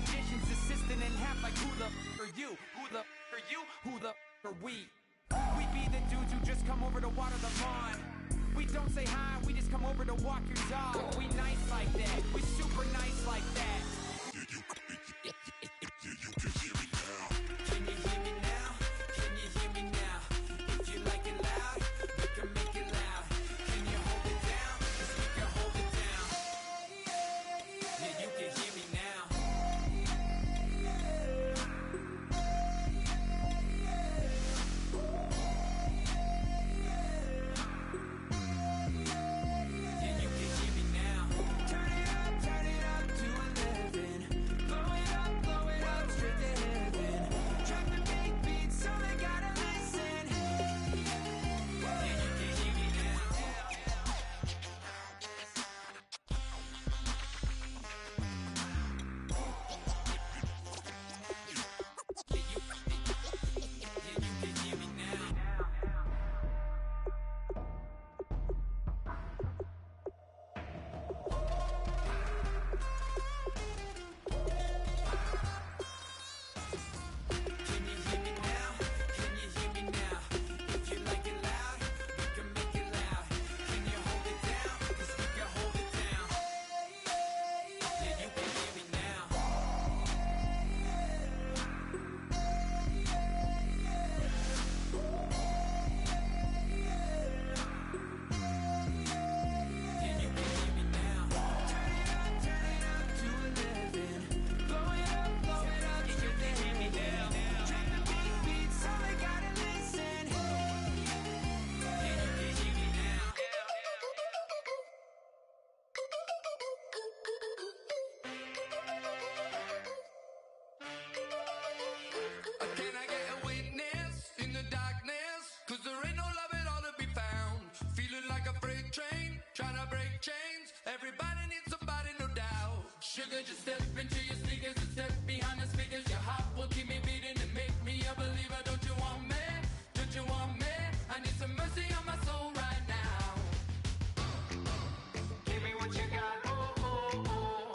magician's assistant in half like who the are you? Who the are you? Who the are we? We be the dudes who just come over to water the lawn. We don't say hi, we just come over to walk your dog. We nice like that, we super nice like that. You can hear me now. Can you hear me now? Can you hear me now? If you like it loud, we can make it loud. Can you hold it down? 'Cause we can hold it down. Yeah, you can hear me now. Yeah, you can hear me now. Turn it up to 11. Blow it up straight to heaven. Drop the big beat so they gotta listen. Yeah, you can hear me now. Can you hear me now? Can you hear me now? If you like it loud, we can make it loud. Can you hold it down? 'Cause we can hold it down. Yeah, you can hear me now. Yeah, you can hear me now. Turn it up to 11. Blow it up straight to hear me now. Drop the big beat so they gotta listen. Yeah, you can hear me now. Can I get a witness in the darkness? 'Cause there ain't no love at all to be found. Feeling like a freight train, trying to break chains. Everybody needs somebody, no doubt. Sugar, just step into your sneakers and step behind the speakers. Your heart will keep me beating and make me a believer. Don't you want me? Don't you want me? I need some mercy on my soul right now. Give me what you got, oh, oh, oh.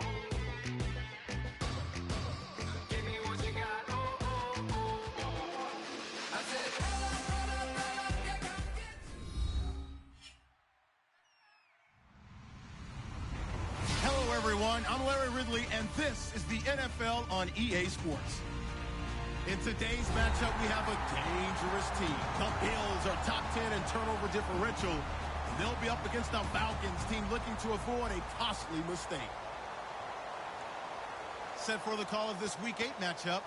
Give me what you got, oh, oh, oh, oh. I said, roll up, yeah, come get Hello, everyone. I'm Larry Ridley, and this is the NFL on EA Sports. In today's matchup, we have a dangerous team. The Bills are top 10 in turnover differential, and they'll be up against the Falcons team looking to avoid a costly mistake. Set for the call of this Week 8 matchup,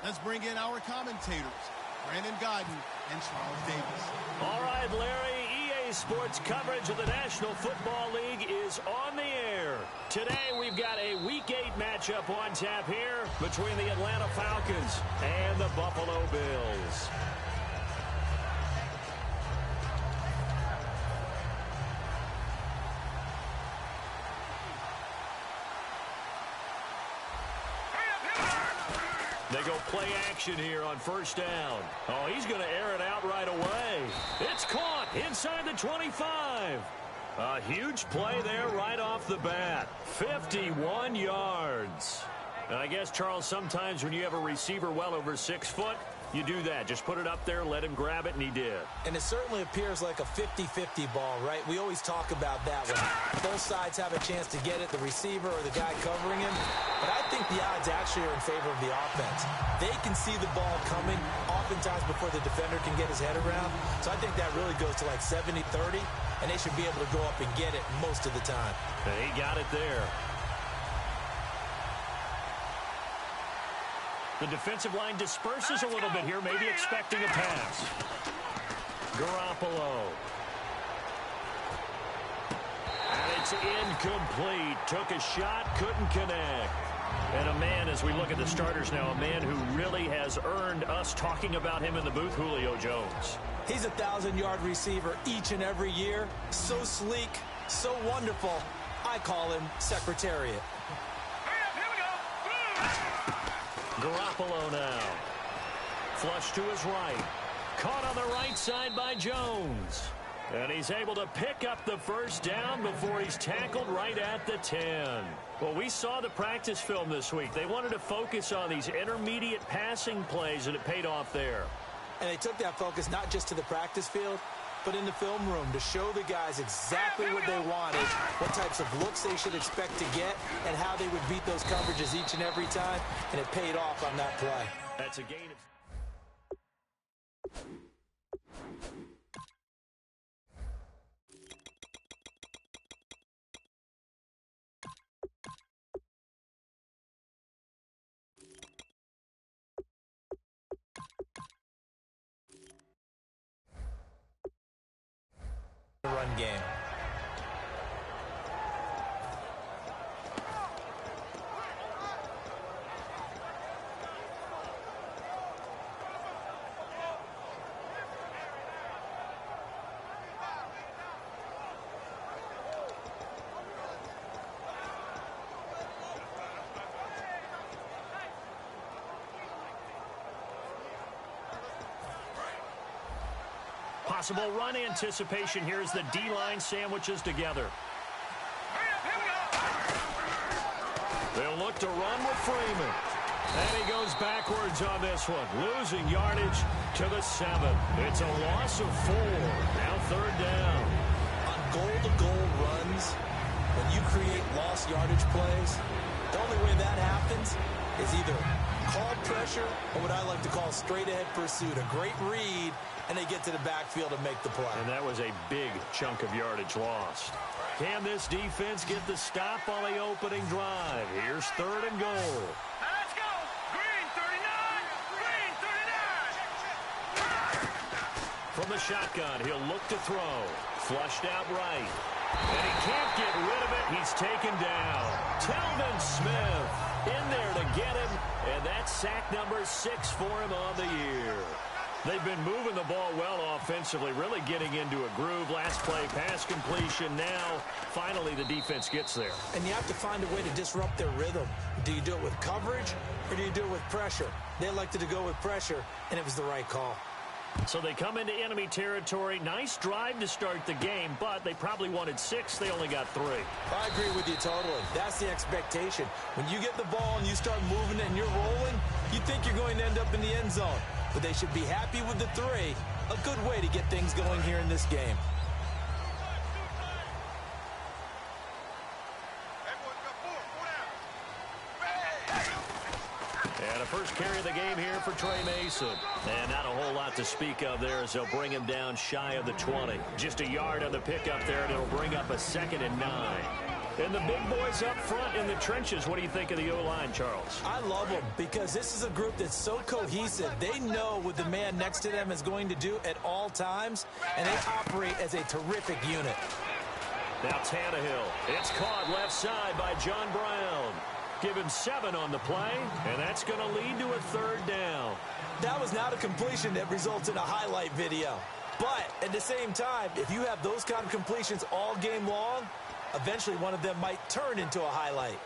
let's bring in our commentators, Brandon Godden and Charles Davis. All right, Larry, EA Sports coverage of the National Football League is on the air. Today, we've got a Week 8 matchup on tap here between the Atlanta Falcons and the Buffalo Bills. They go play action here on first down. Oh, he's going to air it out right away. It's caught inside the 25. A huge play there right off the bat. 51 yards. And I guess, Charles, sometimes when you have a receiver well over 6 foot, you do that. Just put it up there, let him grab it, and he did. And it certainly appears like a 50-50 ball, right? We always talk about that one. Both sides have a chance to get it, the receiver or the guy covering him. But I think the odds actually are in favor of the offense. They can see the ball coming oftentimes before the defender can get his head around. So I think that really goes to like 70-30, and they should be able to go up and get it most of the time. He got it there. The defensive line disperses a little bit here, maybe expecting a pass. Garoppolo. And it's incomplete. Took a shot, couldn't connect. And a man, as we look at the starters now, a man who really has earned us talking about him in the booth, Julio Jones. He's a 1,000-yard receiver each and every year. So sleek, so wonderful. I call him Secretariat. Garoppolo now. Flush to his right. Caught on the right side by Jones. And he's able to pick up the first down before he's tackled right at the 10. Well, we saw the practice film this week. They wanted to focus on these intermediate passing plays, and it paid off there. And they took that focus not just to the practice field, but in the film room to show the guys exactly what they wanted, what types of looks they should expect to get, and how they would beat those coverages each and every time, and it paid off on that play. That's a gain of... Run game. Possible run anticipation here as the D-line sandwiches together. They'll look to run with Freeman. And he goes backwards on this one, losing yardage to the 7. It's a loss of 4. Now 3rd down. On goal-to-goal runs, when you create lost yardage plays, the only way that happens is either called pressure or what I like to call straight-ahead pursuit. A great read, and they get to the backfield and make the play. And that was a big chunk of yardage lost. Can this defense get the stop on the opening drive? Here's 3rd and goal. Let's go! Green 39! Green 39! From the shotgun, he'll look to throw. Flushed out right. And he can't get rid of it. He's taken down. Telvin Smith in there to get him. And that's sack number 6 for him on the year. They've been moving the ball well offensively, really getting into a groove. Last play, pass completion. Now, finally, the defense gets there. And you have to find a way to disrupt their rhythm. Do you do it with coverage, or do you do it with pressure? They elected to go with pressure, and it was the right call. So they come into enemy territory. Nice drive to start the game, but they probably wanted 6. They only got 3. I agree with you totally. That's the expectation. When you get the ball and you start moving it and you're rolling, you think you're going to end up in the end zone. But they should be happy with the 3. A good way to get things going here in this game. And a first carry of the game here for Trey Mason. And not a whole lot to speak of there as they'll bring him down shy of the 20. Just a yard on the pickup there, and it'll bring up a 2nd and 9. And the big boys up front in the trenches. What do you think of the O-line, Charles? I love them because this is a group that's so cohesive. They know what the man next to them is going to do at all times, and they operate as a terrific unit. Now Tannehill. It's caught left side by John Brown. Give him 7 on the play, and that's going to lead to a 3rd down. That was not a completion that results in a highlight video. But at the same time, if you have those kind of completions all game long, eventually one of them might turn into a highlight.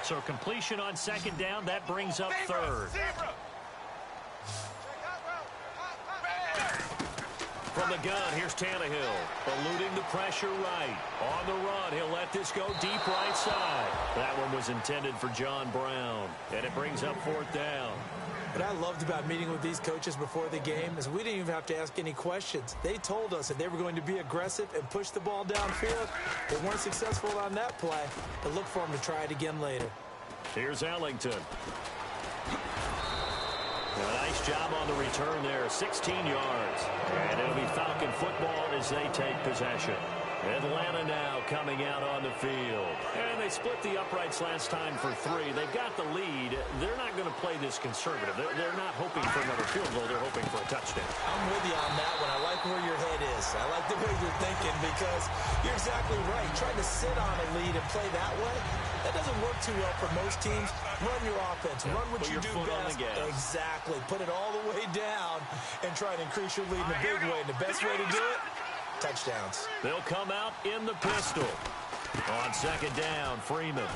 So completion on 2nd down, that brings up 3rd. From the gun, here's Tannehill, eluding the pressure right. On the run, he'll let this go deep right side. That one was intended for John Brown, and it brings up 4th down. What I loved about meeting with these coaches before the game is we didn't even have to ask any questions. They told us that they were going to be aggressive and push the ball downfield. They weren't successful on that play, but look for them to try it again later. Here's Ellington. A nice job on the return there, 16 yards. And it'll be Falcon football as they take possession. Atlanta now coming out on the field. And they split the uprights last time for 3. They've got the lead. They're not going to play this conservative. They're not hoping for another field goal. They're hoping for a touchdown. I'm with you on that one. I like where your head is. I like the way you're thinking because you're exactly right. Trying to sit on a lead and play that way, that doesn't work too well for most teams. Run your offense. Run what you do best. Exactly. Put it all the way down and try to increase your lead in a big way. And the best way to do it, touchdowns. They'll come out in the pistol. On 2nd down, Freeman.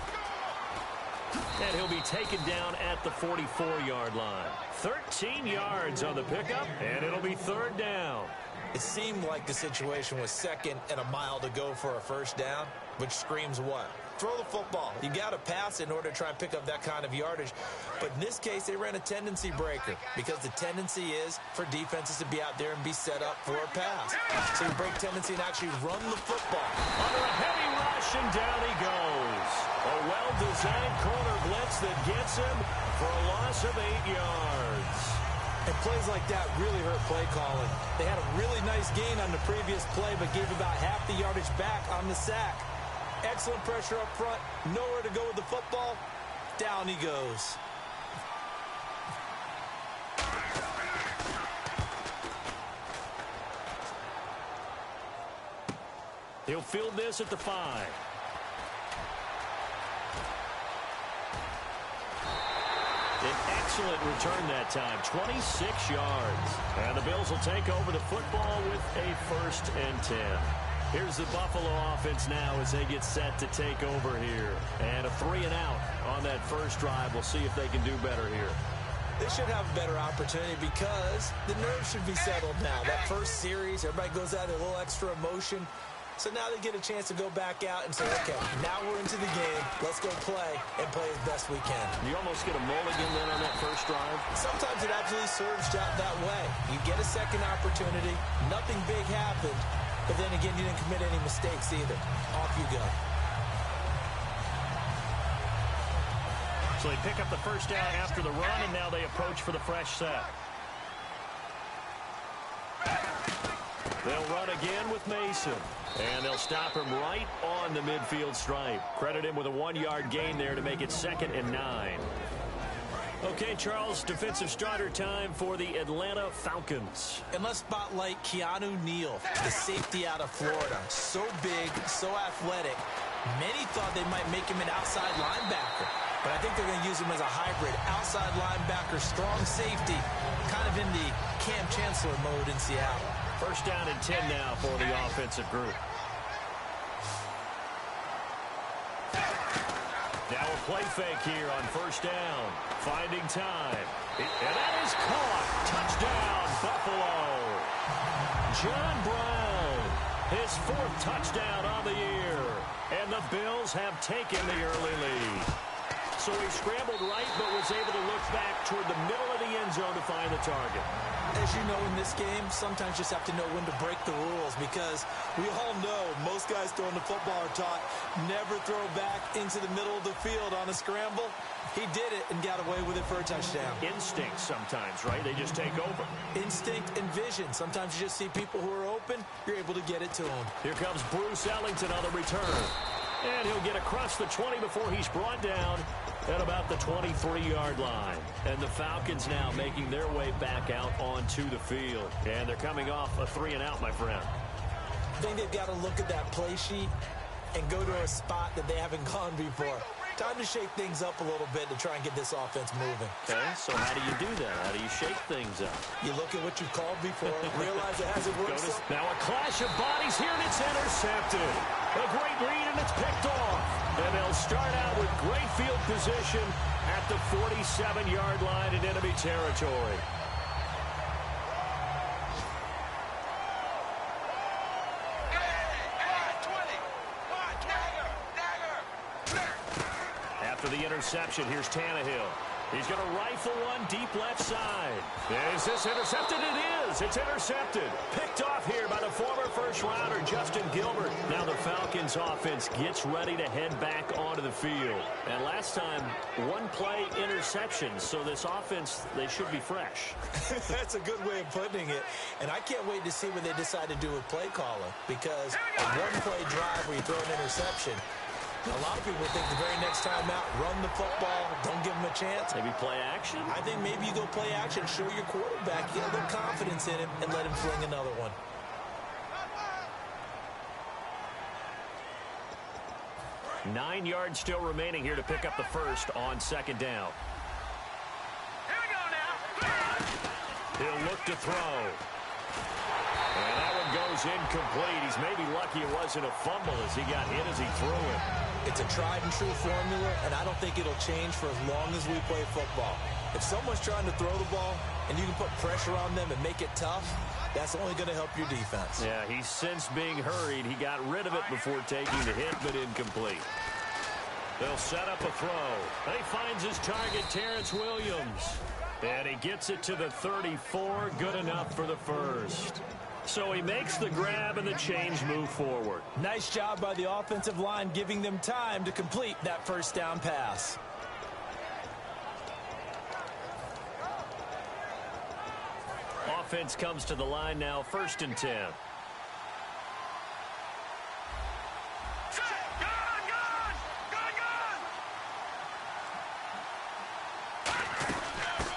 And he'll be taken down at the 44-yard line. 13 yards on the pickup, and it'll be third down. It seemed like the situation was second and a mile to go for a first down, which screams what? Throw the football. You got to pass in order to try and pick up that kind of yardage. But in this case, they ran a tendency breaker because the tendency is for defenses to be out there and be set up for a pass. So you break tendency and actually run the football. Under a heavy rush, and down he goes. A well-designed corner blitz that gets him for a loss of 8 yards. And plays like that really hurt play calling. They had a really nice gain on the previous play, but gave about half the yardage back on the sack. Excellent pressure up front. Nowhere to go with the football. Down he goes. He'll field this at the 5. An excellent return that time, 26 yards. And the Bills will take over the football with a 1st and 10. Here's the Buffalo offense now as they get set to take over here. And a 3 and out on that first drive. We'll see if they can do better here. They should have a better opportunity because the nerves should be settled now. That first series, everybody goes out with a little extra emotion. So now they get a chance to go back out and say, okay, now we're into the game. Let's go play and play as best we can. You almost get a mulligan then on that first drive? Sometimes it absolutely surged out that way. You get a second opportunity. Nothing big happened. But then again, you didn't commit any mistakes either. Off you go. So they pick up the first down after the run, and now they approach for the fresh set. They'll run again with Mason. And they'll stop him right on the midfield stripe. Credit him with a 1-yard gain there to make it 2nd and 9. Okay, Charles, defensive starter time for the Atlanta Falcons. And let's spotlight Keanu Neal, the safety out of Florida. So big, so athletic. Many thought they might make him an outside linebacker. But I think they're going to use him as a hybrid. Outside linebacker, strong safety. Kind of in the Cam Chancellor mode in Seattle. First down and 10 now for the offensive group. Now a play fake here on first down. Finding time. And that is caught. Touchdown, Buffalo. John Brown, his 4th touchdown on the year. And the Bills have taken the early lead. So he scrambled right, but was able to look back toward the middle of the end zone to find the target. As you know, in this game, sometimes you just have to know when to break the rules because we all know most guys throwing the football are taught never throw back into the middle of the field on a scramble. He did it and got away with it for a touchdown. Instinct sometimes, right? They just take over. Instinct and vision. Sometimes you just see people who are open, you're able to get it to them. Here comes Bruce Ellington on the return. And he'll get across the 20 before he's brought down at about the 23-yard line. And the Falcons now making their way back out onto the field. And they're coming off a 3 and out, my friend. I think they've got to look at that play sheet and go to a spot that they haven't gone before. Time to shake things up a little bit to try and get this offense moving. Okay, so how do you do that? How do you shake things up? You look at what you've called before, realize it hasn't worked. Now a clash of bodies here, and it's intercepted. A great read, and it's picked off. And they'll start out with great field position at the 47-yard line in enemy territory. After the interception, here's Tannehill. He's going to rifle one deep left side. Is this intercepted? It is. It's intercepted. Picked off here by the former first-rounder, Justin Gilbert. Now the Falcons offense gets ready to head back onto the field. And last time, 1-play interception. So this offense, they should be fresh. That's a good way of putting it. And I can't wait to see what they decide to do with play calling. Because a 1-play drive where you throw an interception, a lot of people think the very next time out, run the football, don't give them a chance. Maybe play action? I think maybe you go play action, show your quarterback, get a little confidence in him, and let him fling another one. Nine yards still remaining here to pick up the first on second down. Here we go now. He'll look to throw. And that one goes incomplete. He's maybe lucky it wasn't a fumble as he got hit as he threw it. It's a tried-and-true formula, and I don't think it'll change for as long as we play football. If someone's trying to throw the ball and you can put pressure on them and make it tough, that's only going to help your defense. Yeah, he's since being hurried. He got rid of it before taking the hit, but incomplete. They'll set up a throw. He finds his target, Terrence Williams. And he gets it to the 34, good enough for the first. So he makes the grab and the change move forward. Nice job by the offensive line giving them time to complete that first down pass. Offense comes to the line now, 1st and 10.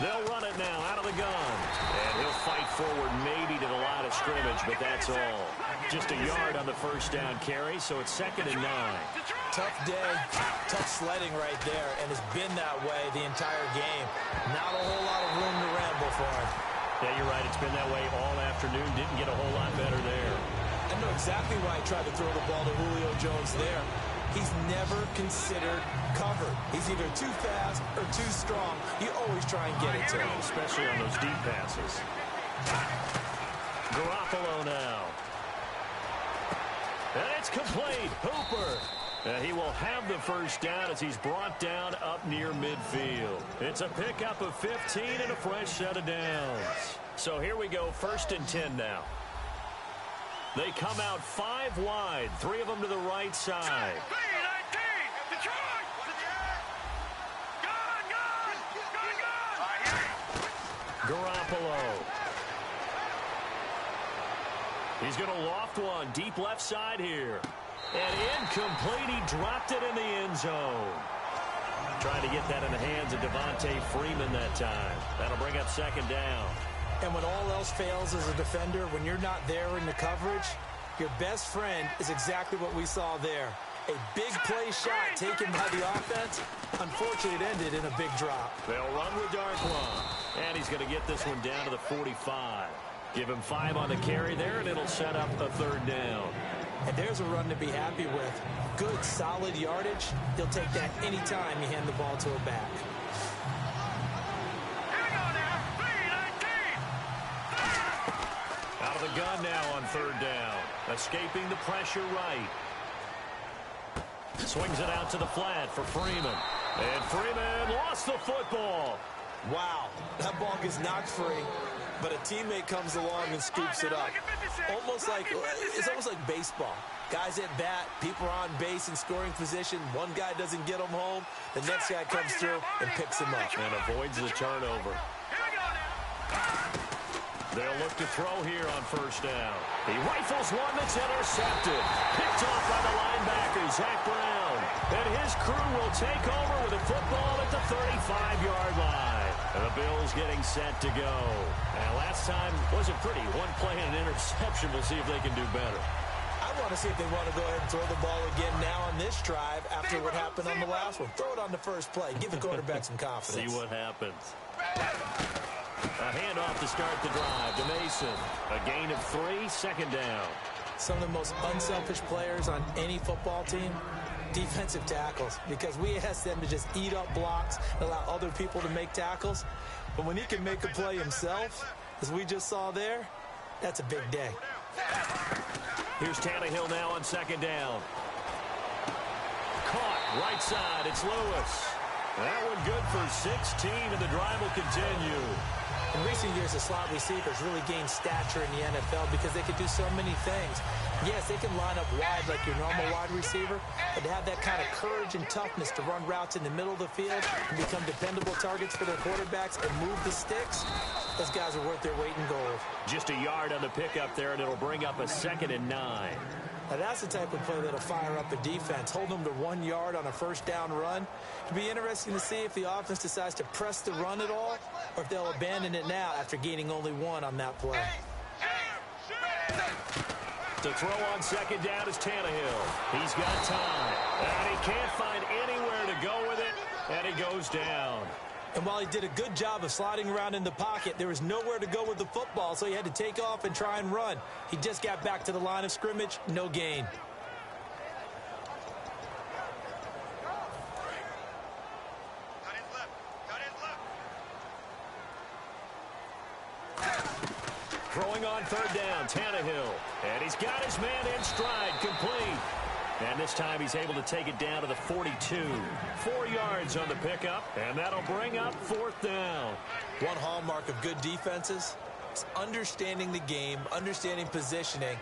They'll run it now out of the gun. And he'll fight forward maybe to the line of scrimmage, but that's all. Just a yard on the first down carry, so it's 2nd and 9. Tough day, tough sledding right there, and it's been that way the entire game. Not a whole lot of room to ramble for him. Yeah, you're right. It's been that way all afternoon. Didn't get a whole lot better there. I know exactly why he tried to throw the ball to Julio Jones there. He's never considered covered. He's either too fast or too strong. You always try and get it to him. Especially on those deep passes. Garoppolo now. And it's complete. Hooper. He will have the first down as he's brought down up near midfield. It's a pickup of 15 and a fresh set of downs. So here we go, 1st and 10 now. They come out 5 wide, 3 of them to the right side. Garoppolo. He's going to loft one deep left side here. And incomplete. He dropped it in the end zone. Trying to get that in the hands of Devontae Freeman that time. That'll bring up 2nd down. And when all else fails as a defender, when you're not there in the coverage, your best friend is exactly what we saw there. A big play shot taken by the offense. Unfortunately, it ended in a big drop. They'll run with Darkwan. And he's going to get this one down to the 45. Give him 5 on the carry there, and it'll set up a 3rd down. And there's a run to be happy with. Good, solid yardage. He'll take that anytime you hand the ball to a back. Out of the gun now on 3rd down. Escaping the pressure right. Swings it out to the flat for Freeman. And Freeman lost the football. Wow, that ball gets knocked free, but a teammate comes along and scoops it up. It's almost like baseball. Guys at bat, people are on base in scoring position. One guy doesn't get him home. The next guy comes through and picks him up. And avoids the turnover. They'll look to throw here on 1st down. He rifles one that's intercepted. Picked off by the linebacker, Zach Brown. And his crew will take over with a football at the 35-yard line. And the Bills getting set to go. And last time wasn't pretty. One play and an interception. We'll see if they can do better. I want to see if they want to go ahead and throw the ball again now on this drive after what happened on the last one. Throw it on the first play. Give the quarterback some confidence. See what happens. A handoff to start the drive to Mason. A gain of 3, 2nd down. Some of the most unselfish players on any football team, defensive tackles, because we ask them to just eat up blocks and allow other people to make tackles. But when he can make a play himself, as we just saw there, that's a big day. Here's Tannehill now on 2nd down. Caught right side. It's Lewis. That one good for 16, and the drive will continue. In recent years, the slot receivers really gained stature in the NFL because they could do so many things. Yes, they can line up wide like your normal wide receiver, but to have that kind of courage and toughness to run routes in the middle of the field and become dependable targets for their quarterbacks and move the sticks, those guys are worth their weight in gold. Just a yard on the pickup there, and it'll bring up a 2nd and 9. Now that's the type of play that'll fire up a defense. Hold them to 1 yard on a 1st down run. It'll be interesting to see if the offense decides to press the run at all or if they'll abandon it now after gaining only 1 on that play. To throw on 2nd down is Tannehill. He's got time. And he can't find anywhere to go with it, and he goes down. And while he did a good job of sliding around in the pocket, there was nowhere to go with the football, so he had to take off and try and run. He just got back to the line of scrimmage, no gain. Throwing on third down, Tannehill. And he's got his man in stride, complete. And this time he's able to take it down to the 42. 4 yards on the pickup, and that'll bring up fourth down. One hallmark of good defenses is understanding the game, understanding positioning,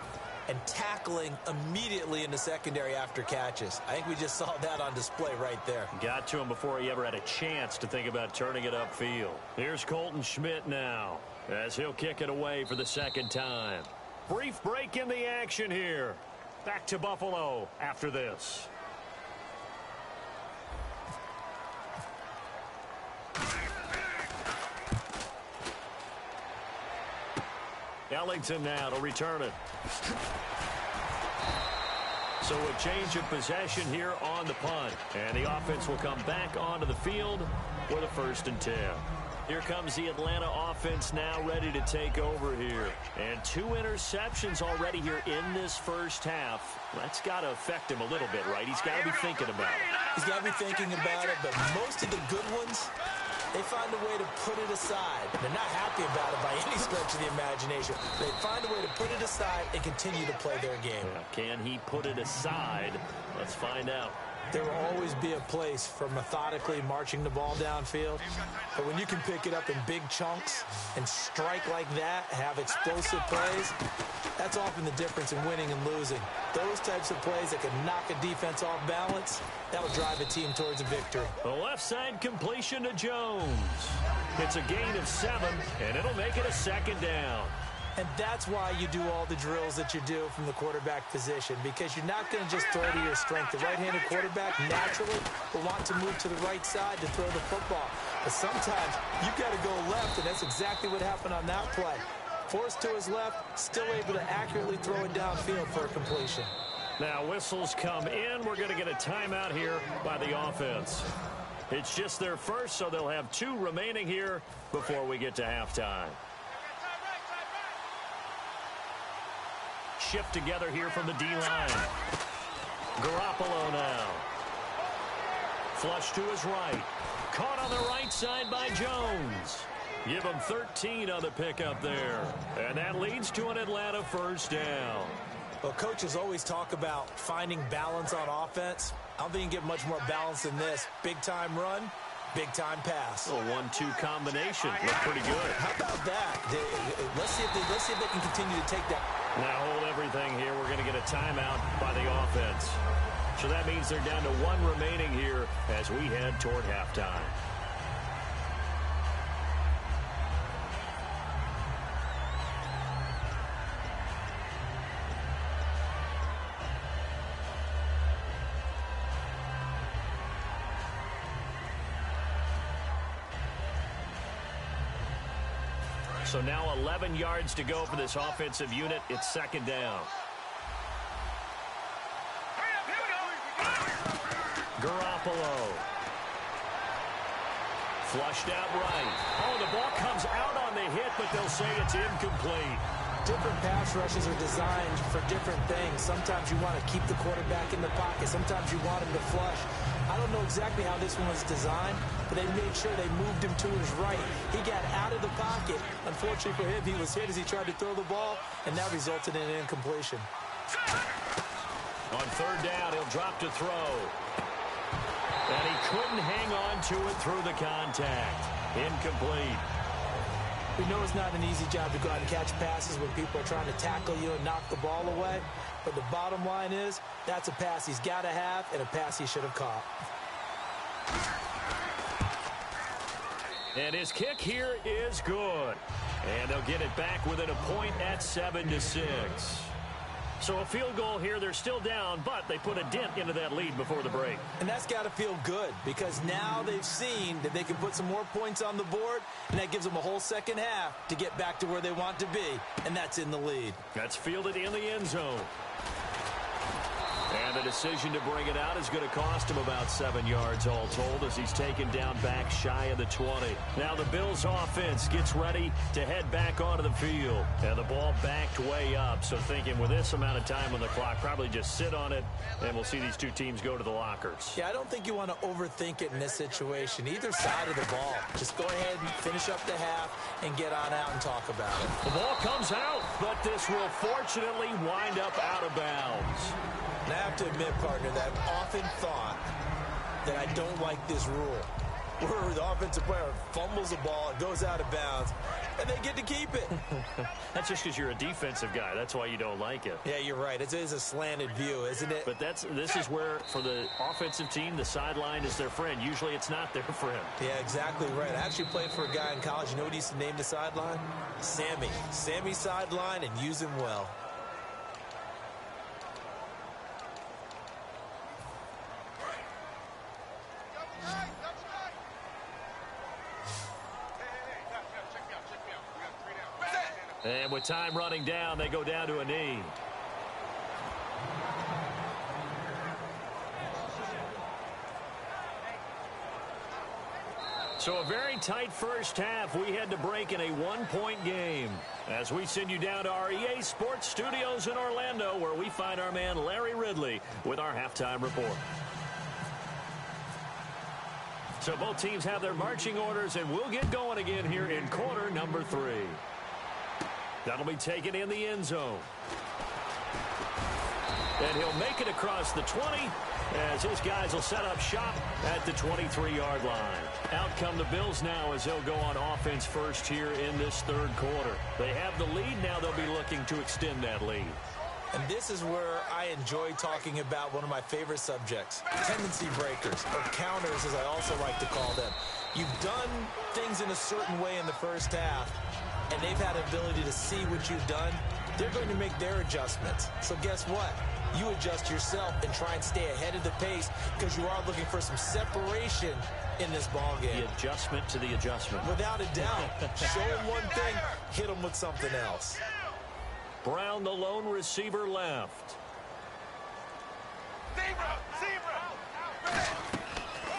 and tackling immediately in the secondary after catches. I think we just saw that on display right there. Got to him before he ever had a chance to think about turning it upfield. Here's Colton Schmidt now, as he'll kick it away for the second time. Brief break in the action here. Back to Buffalo after this. Ellington now to return it. So a change of possession here on the punt. And the offense will come back onto the field with a 1st and 10. Here comes the Atlanta offense now ready to take over here. And 2 interceptions already here in this first half. That's got to affect him a little bit, right? He's got to be thinking about it. He's got to be thinking about it, but most of the good ones, they find a way to put it aside. They're not happy about it by any stretch of the imagination. They find a way to put it aside and continue to play their game. Can he put it aside? Let's find out. There will always be a place for methodically marching the ball downfield. But when you can pick it up in big chunks and strike like that, have explosive plays, that's often the difference in winning and losing. Those types of plays that can knock a defense off balance, that will drive a team towards a victory. The left side completion to Jones. It's a gain of 7, and it'll make it a 2nd down. And that's why you do all the drills that you do from the quarterback position, because you're not going to just throw to your strength. The right-handed quarterback naturally will want to move to the right side to throw the football. But sometimes you've got to go left, and that's exactly what happened on that play. Forced to his left, still able to accurately throw it downfield for a completion. Now whistles come in. We're going to get a timeout here by the offense. It's just their first, so they'll have 2 remaining here before we get to halftime. Shift together here from the D-line. Garoppolo now. Flush to his right. Caught on the right side by Jones. Give him 13 on the pickup there. And that leads to an Atlanta 1st down. Well, coaches always talk about finding balance on offense. I don't think you can get much more balance than this. Big-time run, big-time pass. A 1-2 combination. Look pretty good. How about that? Let's see if they can continue to take that. Now hold everything here. We're going to get a timeout by the offense. So that means they're down to 1 remaining here as we head toward halftime. So now 11 yards to go for this offensive unit. It's 2nd down. Garoppolo. Flushed out right. Oh, the ball comes out on the hit, but they'll say it's incomplete. Different pass rushes are designed for different things. Sometimes you want to keep the quarterback in the pocket. Sometimes you want him to flush. I don't know exactly how this one was designed, but they made sure they moved him to his right. He got out of the pocket. Unfortunately for him, he was hit as he tried to throw the ball, and that resulted in an incompletion. On 3rd down, he'll drop to throw. And he couldn't hang on to it through the contact. Incomplete. We know it's not an easy job to go out and catch passes when people are trying to tackle you and knock the ball away. But the bottom line is, that's a pass he's got to have and a pass he should have caught. And his kick here is good. And they'll get it back within a point at 7-6. So a field goal here. They're still down, but they put a dent into that lead before the break. And that's got to feel good because now they've seen that they can put some more points on the board, and that gives them a whole second half to get back to where they want to be, and that's in the lead. That's fielded in the end zone. And the decision to bring it out is going to cost him about 7 yards all told as he's taken down back shy of the 20. Now the Bills offense gets ready to head back onto the field. And the ball backed way up. So thinking with this amount of time on the clock, probably just sit on it, and we'll see these two teams go to the lockers. Yeah, I don't think you want to overthink it in this situation. Either side of the ball. Just go ahead and finish up the half and get on out and talk about it. The ball comes out, but this will fortunately wind up out of bounds. And I have to admit, partner, that I've often thought that I don't like this rule. Where the offensive player fumbles the ball, it goes out of bounds, and they get to keep it. That's just because you're a defensive guy. That's why you don't like it. Yeah, you're right. It is a slanted view, isn't it? But this is where, for the offensive team, the sideline is their friend. Usually it's not their friend. Yeah, exactly right. I actually played for a guy in college. You know what he used to name the sideline? Sammy. Sammy sideline, and use him well. And with time running down, they go down to a knee. So a very tight first half. We had to break in a one-point game as we send you down to our EA Sports Studios in Orlando, where we find our man Larry Ridley with our halftime report. So both teams have their marching orders, and we'll get going again here in quarter number 3. That'll be taken in the end zone. And he'll make it across the 20 as his guys will set up shop at the 23-yard line. Out come the Bills now as they'll go on offense first here in this third quarter. They have the lead. Now they'll be looking to extend that lead. And this is where I enjoy talking about one of my favorite subjects, tendency breakers, or counters as I also like to call them. You've done things in a certain way in the first half, and they've had the ability to see what you've done. They're going to make their adjustments. So guess what? You adjust yourself and try and stay ahead of the pace because you are looking for some separation in this ball game. The adjustment to the adjustment. Without a doubt. Show them one thing, hit them with something else. Brown, the lone receiver, left.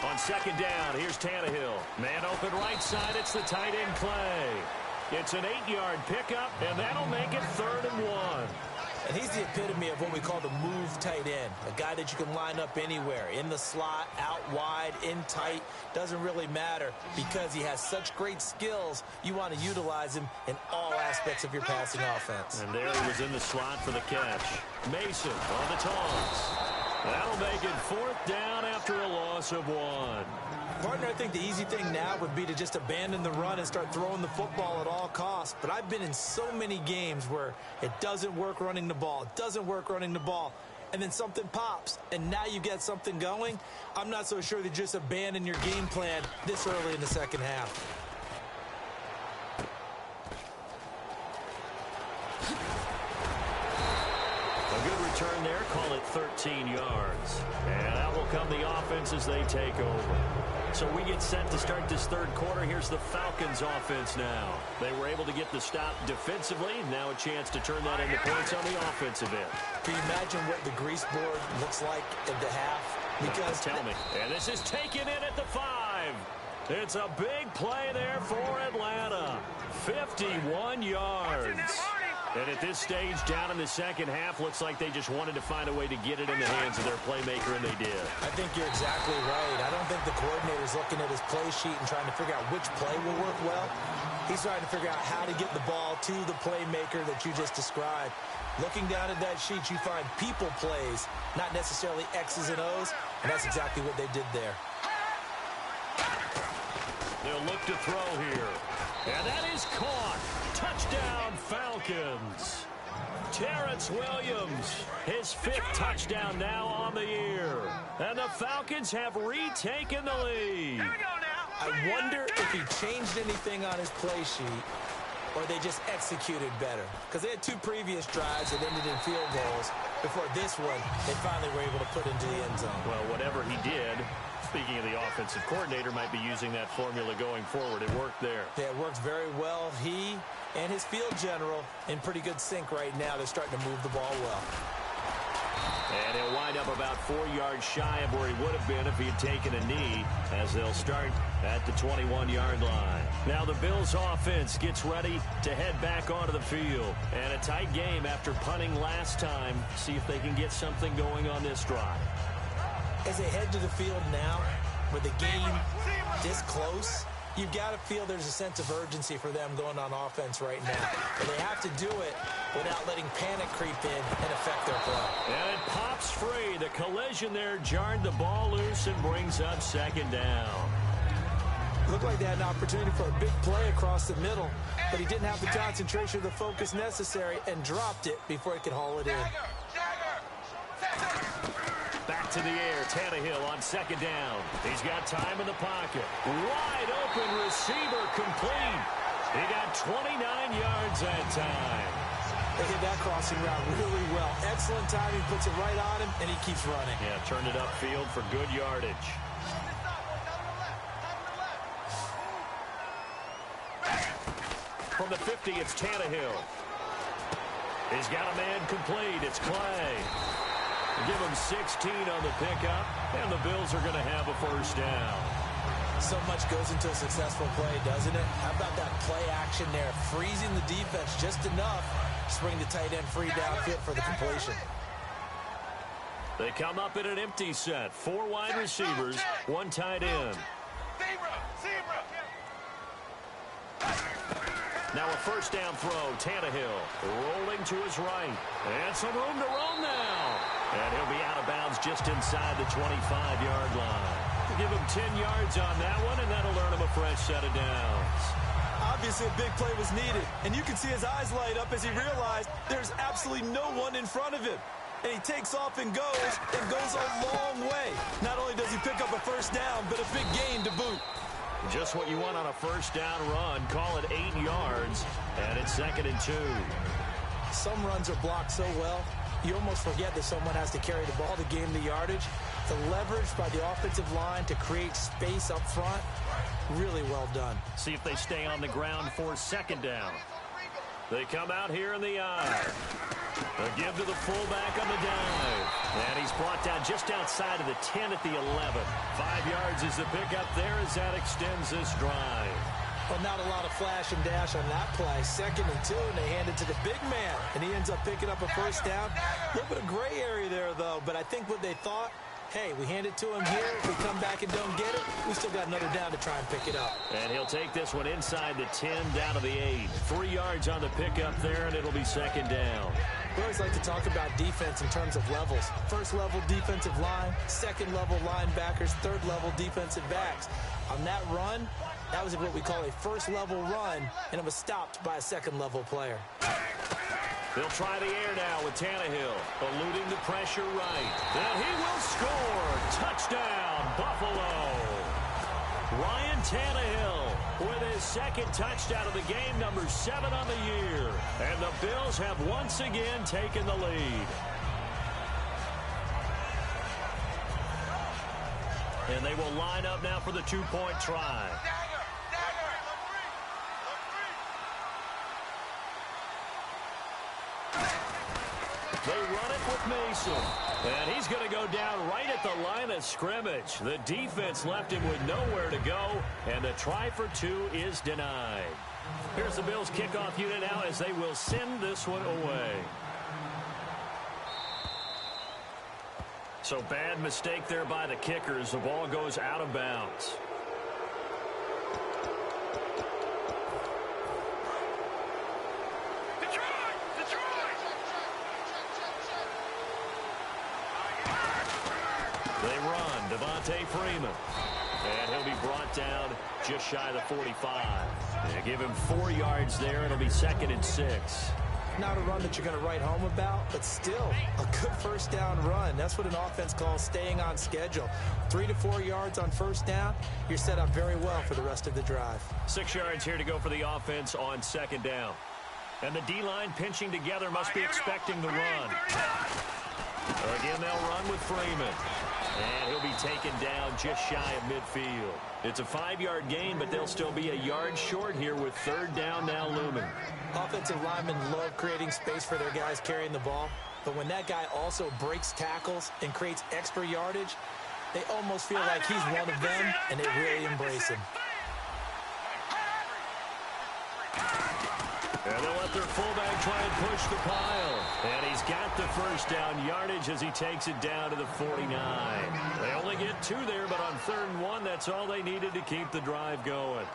On second down, here's Tannehill. Man open right side, it's the tight end Clay. It's an 8-yard pickup, and that'll make it 3rd and 1. And he's the epitome of what we call the move tight end. A guy that you can line up anywhere. In the slot, out wide, in tight. Doesn't really matter because he has such great skills. You want to utilize him in all aspects of your passing offense. And there he was in the slot for the catch. Mason on the toss. That'll make it 4th down after a loss of 1. Partner, I think the easy thing now would be to just abandon the run and start throwing the football at all costs. But I've been in so many games where it doesn't work running the ball. It doesn't work running the ball. And then something pops, and now you get something going. I'm not so sure that just abandon your game plan this early in the second half. A good return there. Call it 13 yards. And out will come the offense as they take over. So we get set to start this third quarter. Here's the Falcons offense now. They were able to get the stop defensively. Now a chance to turn that into points on the offensive end. Can you imagine what the grease board looks like at the half? Because tell me. And this is taken in at the 5. It's a big play there for Atlanta. 51 yards. And at this stage, down in the second half, looks like they just wanted to find a way to get it in the hands of their playmaker, and they did. I think you're exactly right. I don't think the coordinator's looking at his play sheet and trying to figure out which play will work well. He's trying to figure out how to get the ball to the playmaker that you just described. Looking down at that sheet, you find people plays, not necessarily X's and O's, and that's exactly what they did there. They'll look to throw here. And that is caught. Touchdown, Falcons. Terrence Williams, his 5th touchdown now on the year. And the Falcons have retaken the lead. Here we go now. I wonder if he changed anything on his play sheet or they just executed better. Because they had 2 previous drives that ended in field goals. Before this one, they finally were able to put into the end zone. Well, whatever he did, speaking of the offensive coordinator, might be using that formula going forward. It worked there. Yeah, it worked very well. He and his field general in pretty good sync right now. They're starting to move the ball well. And he'll wind up about 4 yards shy of where he would have been if he had taken a knee, as they'll start at the 21-yard line. Now the Bills offense gets ready to head back onto the field. And a tight game after punting last time. See if they can get something going on this drive. As they head to the field now, with the game this close, you've got to feel there's a sense of urgency for them going on offense right now. But they have to do it without letting panic creep in and affect their play. And it pops free. The collision there jarred the ball loose and brings up second down. Looked like they had an opportunity for a big play across the middle, but he didn't have the concentration or the focus necessary and dropped it before he could haul it in. Back to the air, Tannehill on second down. He's got time in the pocket. Wide open receiver complete. He got 29 yards that time. They hit that crossing route really well. Excellent timing, puts it right on him, and he keeps running. Yeah, turned it upfield for good yardage. From the 50, it's Tannehill. He's got a man complete. It's Clay. Give him 16 on the pickup, and the Bills are going to have a first down. So much goes into a successful play, doesn't it? How about that play action there? Freezing the defense just enough to bring the tight end free downfield for the completion. They come up in an empty set. 4 wide receivers, 1 tight end. Now a first down throw. Tannehill rolling to his right. And some room to roam now. And he'll be out of bounds just inside the 25-yard line. Give him 10 yards on that one, and that'll earn him a fresh set of downs. Obviously, a big play was needed, and you can see his eyes light up as he realized there's absolutely no one in front of him. And he takes off and goes a long way. Not only does he pick up a first down, but a big gain to boot. Just what you want on a first down run. Call it 8 yards, and it's 2nd and 2. Some runs are blocked so well, you almost forget that someone has to carry the ball to gain the yardage. The leverage by the offensive line to create space up front, really well done. See if they stay on the ground for 2nd down. They come out here in the eye. A give to the fullback on the dive. And he's brought down just outside of the 10 at the 11. 5 yards is the pickup there as that extends this drive. Well, not a lot of flash and dash on that play. 2nd and 2, and they hand it to the big man. And he ends up picking up a first down. A little bit of gray area there, though. But I think what they thought, hey, we hand it to him here. If we come back and don't get it, we still got another down to try and pick it up. And he'll take this one inside the 10, down to the 8. 3 yards on the pickup there, and it'll be 2nd down. We always like to talk about defense in terms of levels. First level defensive line, second level linebackers, third level defensive backs. On that run, that was what we call a first level run, and it was stopped by a second level player. They'll try the air now with Tannehill, eluding the pressure right. And he will score. Touchdown, Buffalo. Ryan Tannehill with his 2nd touchdown of the game, number 7 on the year. And the Bills have once again taken the lead. And they will line up now for the 2-point try. They run it with Mason. And he's going to go down right at the line of scrimmage. The defense left him with nowhere to go. And the try for 2 is denied. Here's the Bills kickoff unit now as they will send this one away. So bad mistake there by the kickers. The ball goes out of bounds. They run, Devontae Freeman. And he'll be brought down just shy of the 45. They give him 4 yards there. It'll be 2nd and 6. Not a run that you're going to write home about, but still a good first down run. That's what an offense calls staying on schedule. 3 to 4 yards on first down, you're set up very well for the rest of the drive. 6 yards here to go for the offense on 2nd down. And the D-line pinching together must be expecting the run. Again, they'll run with Freeman. And he'll be taken down just shy of midfield. It's a 5-yard gain, but they'll still be a yard short here with 3rd down now looming. Offensive linemen love creating space for their guys carrying the ball. But when that guy also breaks tackles and creates extra yardage, they almost feel like he's one of them, and they really embrace him. And they'll let their fullback try and push the pile. And he's got the first down yardage as he takes it down to the 49. They only get 2 there, but on 3rd and 1, that's all they needed to keep the drive going.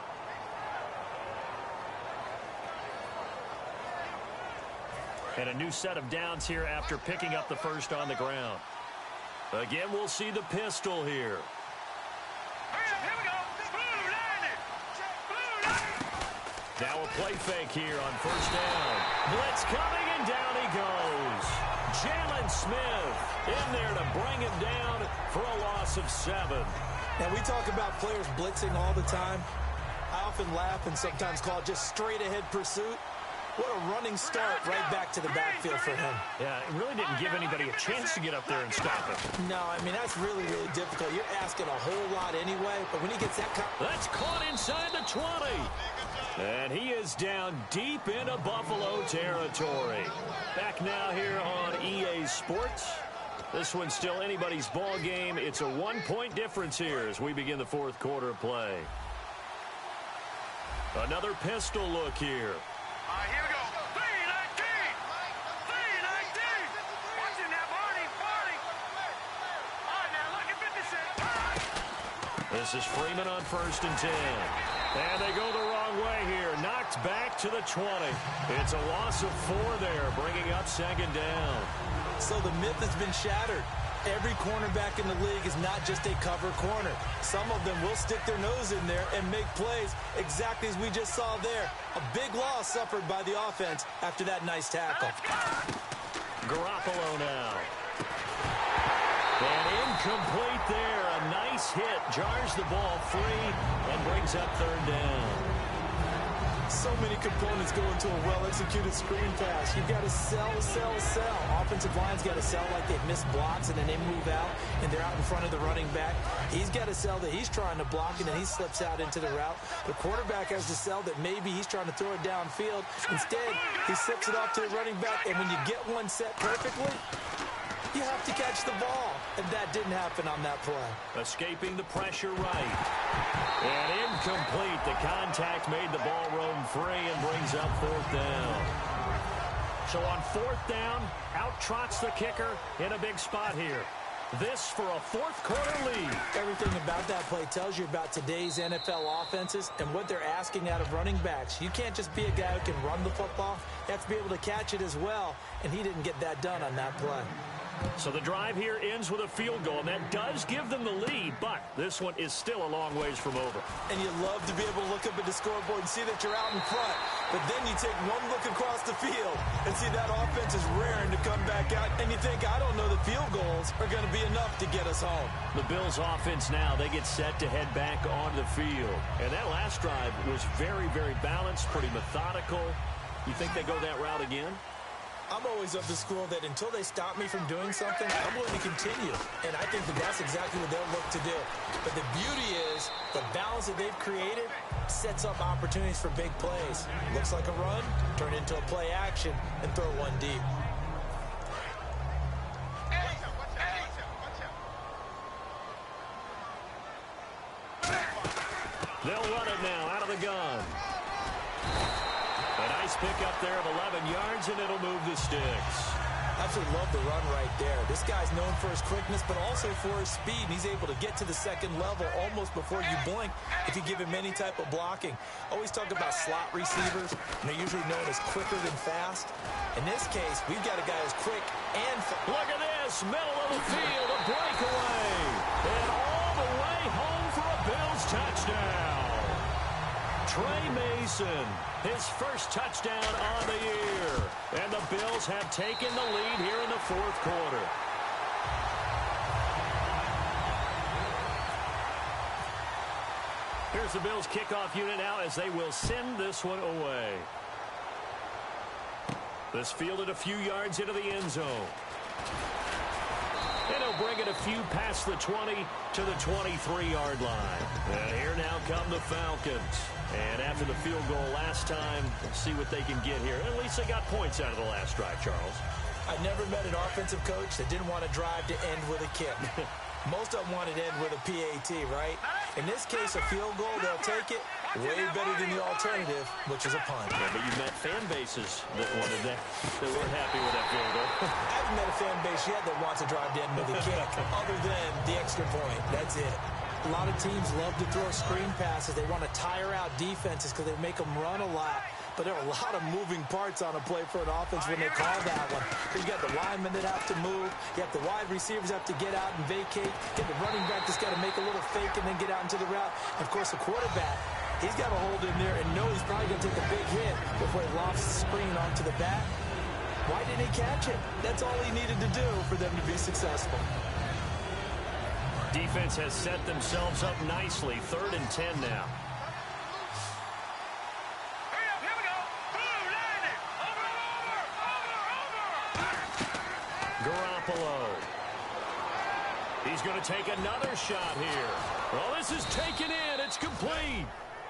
And a new set of downs here after picking up the first on the ground. Again, we'll see the pistol here. Now a play fake here on 1st down. Blitz coming, and down he goes. Jalen Smith in there to bring him down for a loss of 7. Now, we talk about players blitzing all the time. I often laugh and sometimes call it just straight-ahead pursuit. What a running start right back to the backfield for him. Yeah, it really didn't give anybody a chance to get up there and stop him. No, I mean, that's really, really difficult. You're asking a whole lot anyway, but when he gets that... That's caught inside the 20. And he is down deep into Buffalo territory. Back now here on EA Sports. This one's still anybody's ball game. It's a 1-point difference here as we begin the 4th quarter of play. Another pistol look here. Here we go. 3-19. 3-19. Watching that party. All right, now look at 56. This is Freeman on 1st and 10. And they go the wrong way here. Knocked back to the 20. It's a loss of 4 there, bringing up 2nd down. So the myth has been shattered. Every cornerback in the league is not just a cover corner. Some of them will stick their nose in there and make plays exactly as we just saw there. A big loss suffered by the offense after that nice tackle. Garoppolo now. And incomplete there. A nice hit. Jars the ball free and brings up 3rd down. So many components go into a well-executed screen pass. You've got to sell. Offensive line's got to sell like they've missed blocks, and then they move out, and they're out in front of the running back. He's got to sell that he's trying to block, and then he slips out into the route. The quarterback has to sell that maybe he's trying to throw it downfield. Instead, he slips it off to the running back, and when you get one set perfectly, you have to catch the ball, and that didn't happen on that play. Escaping the pressure right. And incomplete. The contact made the ball roam free and brings up 4th down. So on 4th down, out trots the kicker in a big spot here. This for a 4th quarter lead. Everything about that play tells you about today's NFL offenses and what they're asking out of running backs. You can't just be a guy who can run the football. You have to be able to catch it as well, and he didn't get that done on that play. So the drive here ends with a field goal, and that does give them the lead, but this one is still a long ways from over. And you love to be able to look up at the scoreboard and see that you're out in front, but then you take one look across the field and see that offense is raring to come back out, and you think, I don't know that field goals are going to be enough to get us home. The Bills offense now, they get set to head back onto the field. And that last drive was very, very balanced, pretty methodical. You think they go that route again? I'm always of the school that until they stop me from doing something, I'm willing to continue. And I think that that's exactly what they'll look to do. But the beauty is the balance that they've created sets up opportunities for big plays. Looks like a run, turn into a play action, and throw one deep. They'll run it now out of the gun. A nice pickup there of 11 yards, and it'll move the sticks. Absolutely love the run right there. This guy's known for his quickness, but also for his speed. And he's able to get to the 2nd level almost before you blink if you give him any type of blocking. Always talk about slot receivers, and they're usually known as quicker than fast. In this case, we've got a guy who's quick and fast. Look at this, middle of the field, a breakaway. And all the way home for a Bills touchdown. Trey Mason, his first touchdown on the year. And the Bills have taken the lead here in the 4th quarter. Here's the Bills kickoff unit now as they will send this one away. This fielded a few yards into the end zone. And he'll bring it a few past the 20 to the 23-yard line. And here now come the Falcons. And after the field goal last time, let's see what they can get here. At least they got points out of the last drive, Charles. I never met an offensive coach that didn't want to drive to end with a kick. Most of them wanted to end with a PAT, right? In this case, a field goal, they'll take it. Way better than the alternative, which is a punt. Yeah, but you met fan bases that wanted that, that weren't happy with that field goal. I haven't met a fan base yet that wants to drive to end with a kick, other than the extra point. That's it. A lot of teams love to throw screen passes. They want to tire out defenses because they make them run a lot. But there are a lot of moving parts on a play for an offense when they call that one. Because you got the linemen that have to move. You have the wide receivers have to get out and vacate. Get the running back that's got to make a little fake and then get out into the route. And, of course, the quarterback, he's got to hold in there and know he's probably going to take a big hit before he lofts the screen onto the bat. Why didn't he catch it? That's all he needed to do for them to be successful. Defense has set themselves up nicely. 3rd and 10 now. Garoppolo. He's going to take another shot here. Well, this is taken in. It's complete.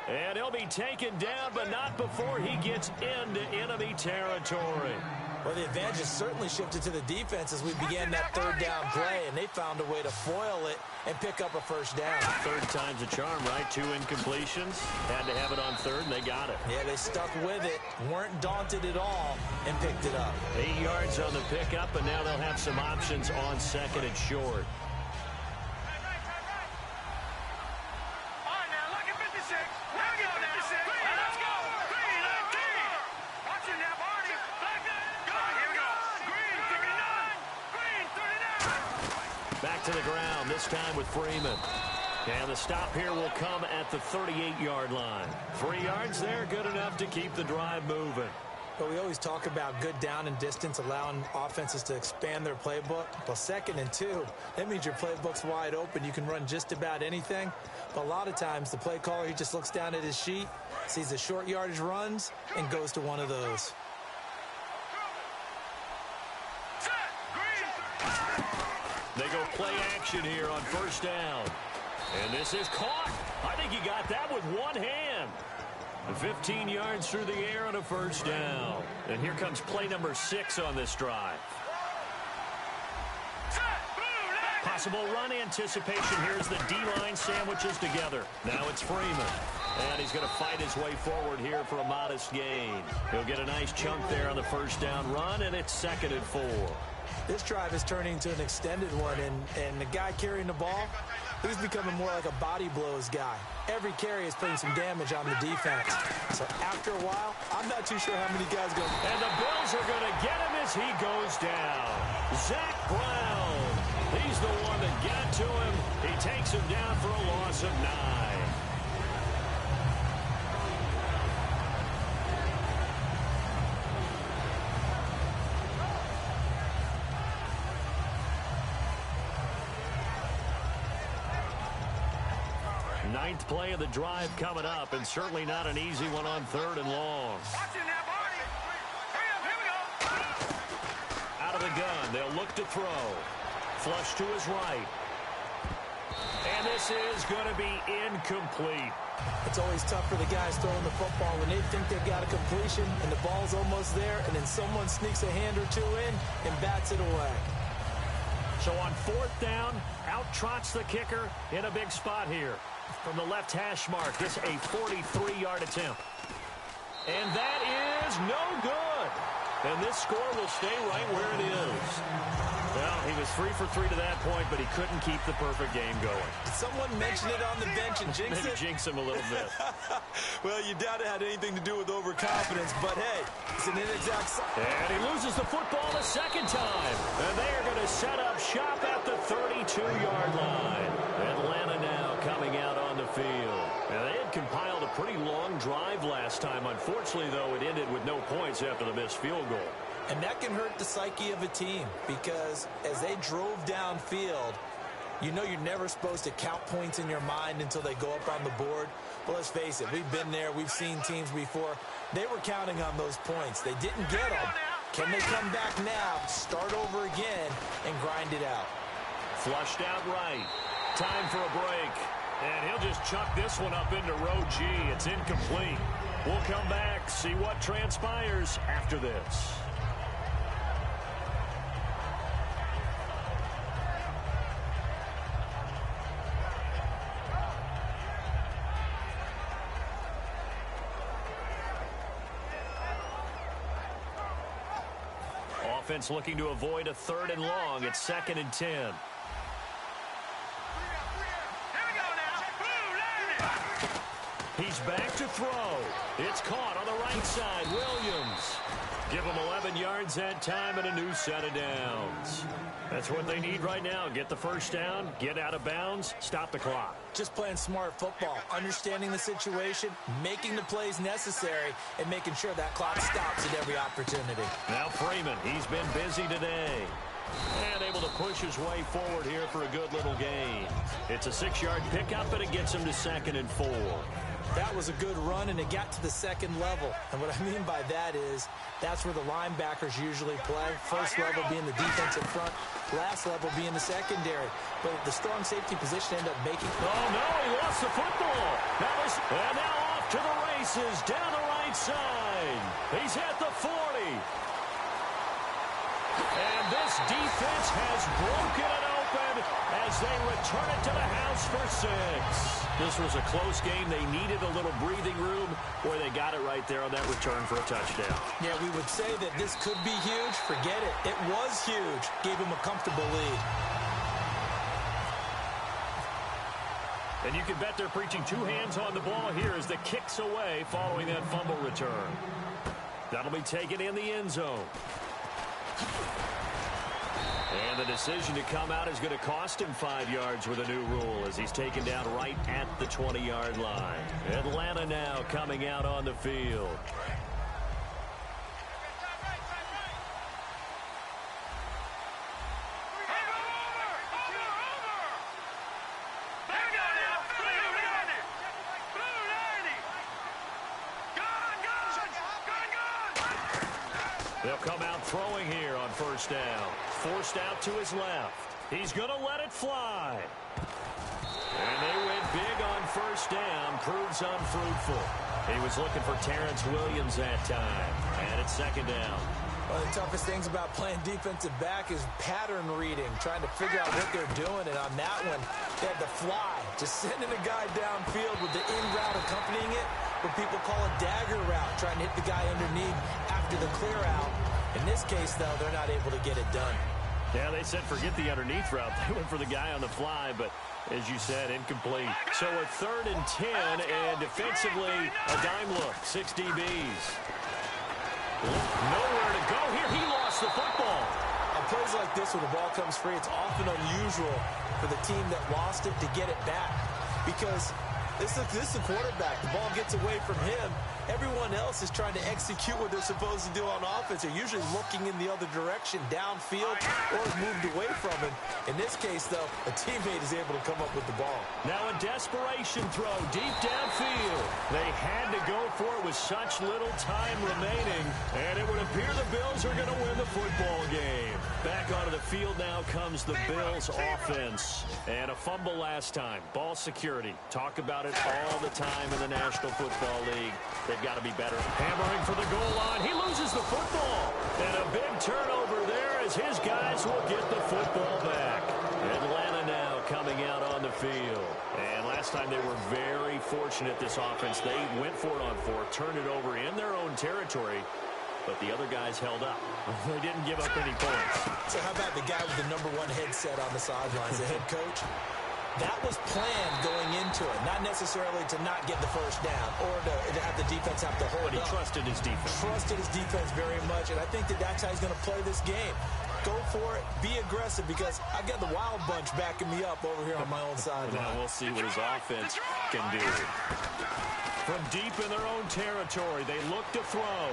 And he'll be taken down, but not before he gets into enemy territory. Well, the advantage has certainly shifted to the defense as we began that 3rd down play, and they found a way to foil it and pick up a 1st down. 3rd time's a charm, right? 2 incompletions. Had to have it on 3rd, and they got it. Yeah, they stuck with it, weren't daunted at all, and picked it up. 8 yards on the pickup, and now they'll have some options on 2nd and short. Back to the ground, this time with Freeman. And the stop here will come at the 38-yard line. 3 yards there, good enough to keep the drive moving. But we always talk about good down and distance, allowing offenses to expand their playbook. Well, 2nd and 2, that means your playbook's wide open. You can run just about anything. But a lot of times, the play caller, he just looks down at his sheet, sees the short yardage runs, and goes to one of those. They go play action here on 1st down. And this is caught. I think he got that with one hand. 15 yards through the air on a 1st down. And here comes play number 6 on this drive. Possible run anticipation. Here's the D-line sandwiches together. Now it's Freeman. And he's going to fight his way forward here for a modest gain. He'll get a nice chunk there on the 1st down run, and it's 2nd and 4. This drive is turning into an extended one, and the guy carrying the ball, he's becoming more like a body blows guy. Every carry is putting some damage on the defense. So after a while, I'm not too sure how many guys go. And the Bills are going to get him as he goes down. Zach Brown. He's the one that got to him. He takes him down for a loss of 9. Ninth play of the drive coming up, and certainly not an easy one on 3rd and long. Out of the gun, they'll look to throw. Flush to his right. And this is going to be incomplete. It's always tough for the guys throwing the football when they think they've got a completion and the ball's almost there, and then someone sneaks a hand or two in and bats it away. So on 4th down, out trots the kicker in a big spot here. From the left hash mark, this a 43-yard attempt. And that is no good. And this score will stay right where it is. Well, he was 3 for 3 to that point, but he couldn't keep the perfect game going. Did someone mention it on the bench and jinx Maybe it? jinx him a little bit. Well, you doubt it had anything to do with overconfidence, but hey, it's an inexact science. And he loses the football the 2nd time. And they are going to set up shop at the 32-yard line. Atlanta now coming out on the field. And they had compiled a pretty long drive last time. Unfortunately, though, it ended with no points after the missed field goal. And that can hurt the psyche of a team because as they drove downfield, you know you're never supposed to count points in your mind until they go up on the board. But let's face it, we've been there. We've seen teams before. They were counting on those points. They didn't get them. Can they come back now, start over again, and grind it out? Flushed out right. Time for a break. And he'll just chuck this one up into row G. It's incomplete. We'll come back, see what transpires after this. offense looking to avoid a 3rd and long. It's 2nd and 10. He's back to throw. It's caught on the right side. Williams. Give him 11 yards that time and a new set of downs. That's what they need right now. Get the first down, get out of bounds, stop the clock. Just playing smart football, understanding the situation, making the plays necessary, and making sure that clock stops at every opportunity. Now Freeman, he's been busy today. And able to push his way forward here for a good little gain. It's a 6-yard pickup, and it gets him to 2nd and 4. That was a good run, and it got to the 2nd level. And what I mean by that is that's where the linebackers usually play. First level being the defensive front, last level being the secondary. But the strong safety position ended up making... Oh, no, he lost the football. And now off to the races, down the right side. He's at the 40. And this defense has broken it open as they return it to the house for 6. This was a close game. They needed a little breathing room. Boy, they got it right there on that return for a touchdown. Yeah, we would say that this could be huge. Forget it. It was huge. Gave him a comfortable lead. And you can bet they're preaching 2 hands on the ball here as the kick's away following that fumble return. That'll be taken in the end zone. And the decision to come out is going to cost him 5 yards with a new rule as he's taken down right at the 20-yard line. Atlanta now coming out on the field. They'll come out throwing here on first down. Forced out to his left. He's going to let it fly. And they went big on first down. Proves unfruitful. He was looking for Terrence Williams that time. And it's 2nd down. One of the toughest things about playing defensive back is pattern reading, trying to figure out what they're doing. And on that one, they had to fly, just sending a guy downfield with the in route accompanying it, what people call a dagger route, trying to hit the guy underneath after the clear out. In this case, though, they're not able to get it done. Yeah, they said forget the underneath route. They went for the guy on the fly, but as you said, incomplete. So a 3rd and 10, and defensively, a dime look, 6 DBs. Nowhere to go here. He lost the football. On plays like this where the ball comes free, it's often unusual for the team that lost it to get it back. Because this is the quarterback. The ball gets away from him. Everyone else is trying to execute what they're supposed to do on offense. They're usually looking in the other direction, downfield, or moved away from him. In this case, though, a teammate is able to come up with the ball. Now a desperation throw deep downfield. They had to go for it with such little time remaining, and it would appear the Bills are going to win the football game. Back onto the field now comes the Bills offense. And a fumble last time. Ball security. Talk about it all the time in the National Football League. They've got to be better. Hammering for the goal line. He loses the football. And a big turnover there as his guys will get the football back. Atlanta now coming out on the field. And last time they were very fortunate, this offense. They went for it on 4, turned it over in their own territory. But the other guys held up. They didn't give up any points. So how about the guy with the #1 headset on the sidelines, the head coach? That was planned going into it, not necessarily to not get the first down or to have the defense have to hold But he up. trusted his defense. Trusted his defense very much, and I think that's how he's going to play this game. Go for it, be aggressive, because I've got the Wild Bunch backing me up over here on my own sideline. Now we'll see what his offense can do. From deep in their own territory, they look to throw.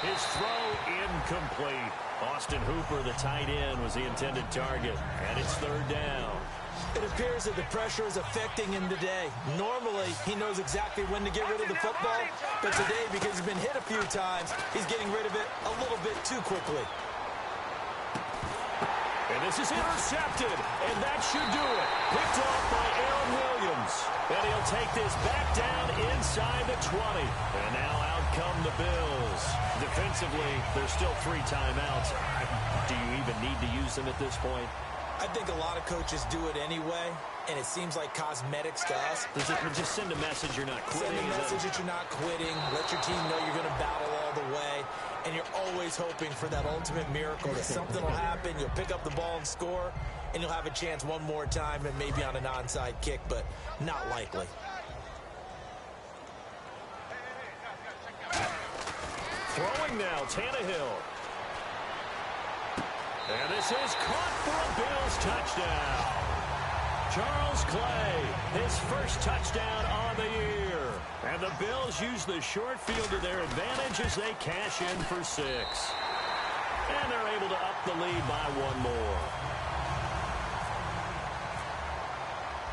His throw incomplete. Austin Hooper, the tight end, was the intended target, and it's 3rd down. It appears that the pressure is affecting him today. Normally, he knows exactly when to get rid of the football, but today, because he's been hit a few times, he's getting rid of it a little bit too quickly. And this is intercepted, and that should do it. Picked off by Aaron Williams. And he'll take this back down inside the 20. And now out come the Bills. Defensively, there's still 3 timeouts. Do you even need to use them at this point? I think a lot of coaches do it anyway, and it seems like cosmetics to us. Does it just send a message you're not quitting? Send a message that you're not quitting. Let your team know you're going to battle all the way. And you're always hoping for that ultimate miracle that something will happen. You'll pick up the ball and score, and you'll have a chance one more time and maybe on an onside kick, but not likely. Throwing now, Tannehill. And this is caught for a Bills touchdown. Charles Clay, his first touchdown on the year. And the Bills use the short field to their advantage as they cash in for 6. And they're able to up the lead by 1 more.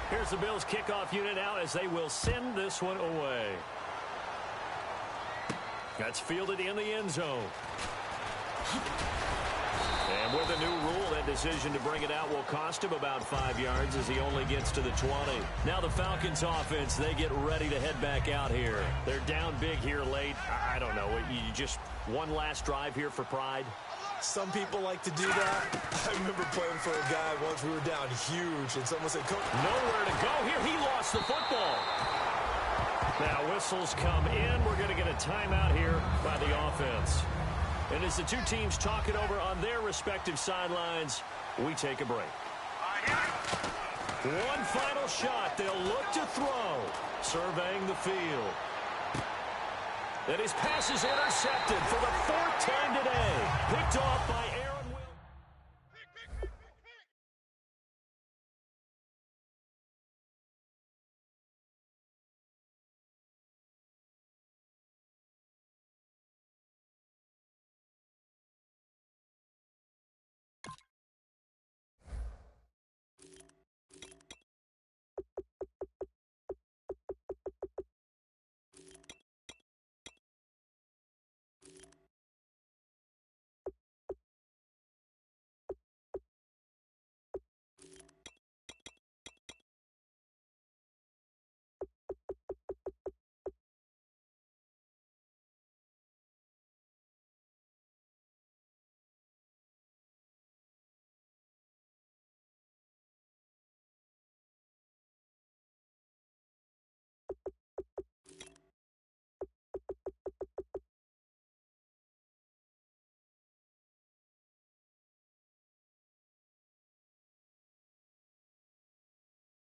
Here's the Bills kickoff unit out as they will send this one away. That's fielded in the end zone. And with a new rule, that decision to bring it out will cost him about 5 yards as he only gets to the 20. Now the Falcons offense, they get ready to head back out here. They're down big here late. I don't know. You just one last drive here for pride? Some people like to do that. I remember playing for a guy once. We were down huge, and someone said, Coach, nowhere to go here. He lost the football. Now whistles come in. We're going to get a timeout here by the offense. And as the two teams talk it over on their respective sidelines, we take a break. One final shot. They'll look to throw. Surveying the field. And his pass is intercepted for the 4th time today. Picked off by